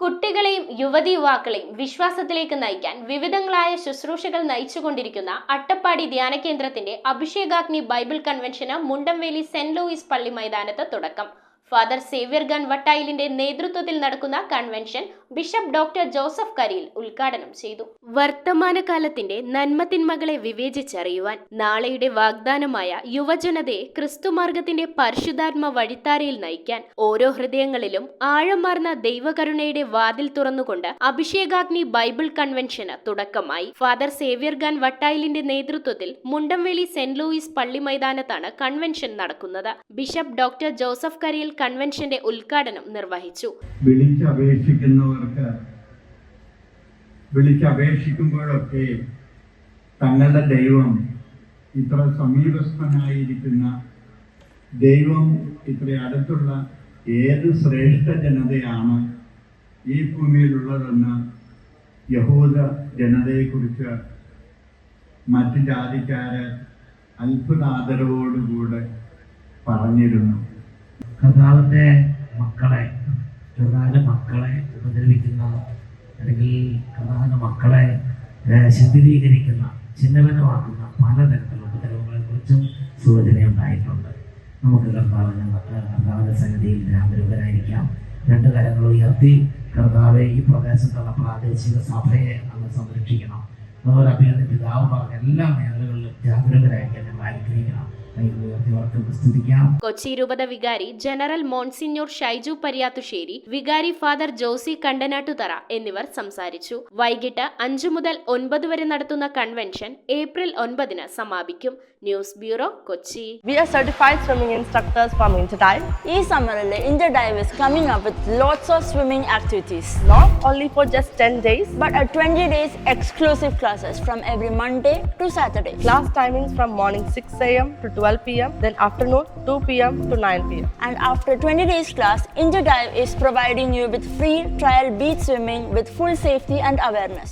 കുട്ടികളെയും യുവതീ-യുവാക്കളെയും വിശ്വാസത്തിലേക്ക് നയിക്കാൻ വിവിധങ്ങളായ ശുശ്രൂഷകൾ നയിച്ചുകൊണ്ടിരിക്കുന്ന അട്ടപ്പാടി ധ്യാന കേന്ദ്രത്തിന്റെ അഭിഷേകാഗ്നി ബൈബിൾ കൺവെൻഷന് മുണ്ടംവേലി സെന്റ് ലൂയിസ് പള്ളി മൈതാനത്ത് തുടക്കം. ഫാദർ സേവ്യർ ഖാൻ വട്ടായിലിന്റെ നേതൃത്വത്തിൽ നടക്കുന്ന കൺവെൻഷൻ ബിഷപ്പ് ഡോക്ടർ ജോസഫ് കരിയിൽ ഉദ്ഘാടനം ചെയ്തു. വർത്തമാനകാലത്തിന്റെ നന്മതിന്മകളെ വിവേചിച്ചറിയുവാൻ, നാളെയുടെ വാഗ്ദാനമായ യുവജനതയെ ക്രിസ്തുമാർഗത്തിന്റെ പരിശുദ്ധാത്മ വഴിത്താരയിൽ നയിക്കാൻ ഓരോ ഹൃദയങ്ങളിലും ആഴമാർന്ന ദൈവകരുണയുടെ വാതിൽ തുറന്നുകൊണ്ട് അഭിഷേകാഗ്നി ബൈബിൾ കൺവെൻഷന് തുടക്കമായി. ഫാദർ സേവ്യർ ഖാൻ വട്ടായിലിന്റെ നേതൃത്വത്തിൽ മുണ്ടംവേലി സെന്റ് ലൂയിസ് പള്ളി മൈതാനത്താണ് കൺവെൻഷൻ നടക്കുന്നത്. ബിഷപ്പ് ഡോക്ടർ ജോസഫ് കരിയിൽ കൺവെൻഷന്റെ ഉദ്ഘാടനം നിർവഹിച്ചു. വിളിച്ചപേക്ഷിക്കുമ്പോഴൊക്കെ തങ്ങളുടെ ദൈവം ഇത്ര സമീപസ്ഥനായിരിക്കുന്ന ദൈവം ഇത്ര അടുത്തുള്ള ഏത് ശ്രേഷ്ഠ ജനതയാണ് ഈ ഭൂമിയിലുള്ളതെന്ന് യഹൂദ ജനതയെക്കുറിച്ച് മറ്റ് ജാതിക്കാര് അത്ഭുതാദരവോടുകൂടെ പറഞ്ഞിരുന്നു. കർത്താവിൻ്റെ മക്കളെ ഉപദ്രവിക്കുന്ന അല്ലെങ്കിൽ കർത്താവിൻ്റെ മക്കളെ ശിഥിലീകരിക്കുന്ന, ചിഹ്നവനമാക്കുന്ന പലതരത്തിലുള്ള ഉപദ്രവങ്ങളെക്കുറിച്ചും സൂചനയുണ്ടായിട്ടുണ്ട്. നമുക്ക് കർത്താവിൻ്റെ സന്നിധിയിൽ ജാഗരൂകരായിരിക്കാം. രണ്ട് കരങ്ങൾ ഉയർത്തി കർത്താവെ, ഈ പ്രദേശത്തുള്ള പ്രാദേശിക സഭയെ അങ്ങ് സംരക്ഷിക്കണം. അതുപോലെ അഭിനന്ദ പിതാവ് പറഞ്ഞ എല്ലാ മേഖലകളിലും ജാഗരൂകരായിരിക്കാൻ ഞങ്ങൾ ആഗ്രഹിക്കണം. കൊച്ചി രൂപത വികാരി ജനറൽ മോൺസിഞ്ഞോർ ഷൈജു പരിയാത്തുശ്ശേരി, വികാരി ഫാദർ ജോസി കണ്ടനാട്ടുതറ എന്നിവർ സംസാരിച്ചു. വൈകിട്ട് 5 മുതൽ 9 വരെ നടത്തുന്ന കൺവെൻഷൻ ഏപ്രിൽ 9 സമാപിക്കും. News bureau, Kochi. We are certified swimming instructors from Interdive. Ee summerle Interdive is coming up with lots of swimming activities. Not only for just 10 days, but 20 days exclusive classes from every Monday to Saturday. Class timings from morning 6 a.m. to 12 p.m. then afternoon 2 p.m. to 9 p.m. And after 20 days class, Interdive is providing you with free trial beach swimming with full safety and awareness.